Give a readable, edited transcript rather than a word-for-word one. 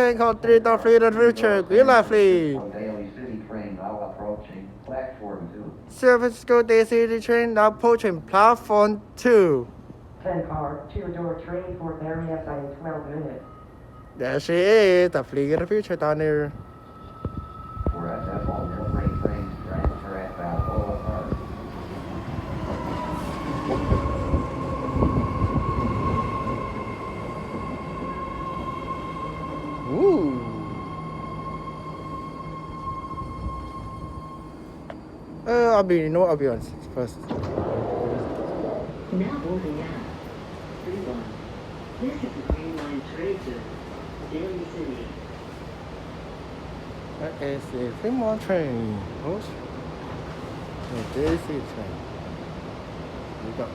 Train called 333 the future, green light flee. Daly City train now approaching platform 2. San Francisco Day City train now approaching platform 2. 10 car, 2-door train for Marietta in 12 minutes. There she is, the fleet of the future down there. For SF, all your freight trains transfer at Balboa Park. Ooh. I'll be on first. Now boarding out. 31. This is the Green Line train to Daly City. That is the Fremont train. The Daly City train. Here we go.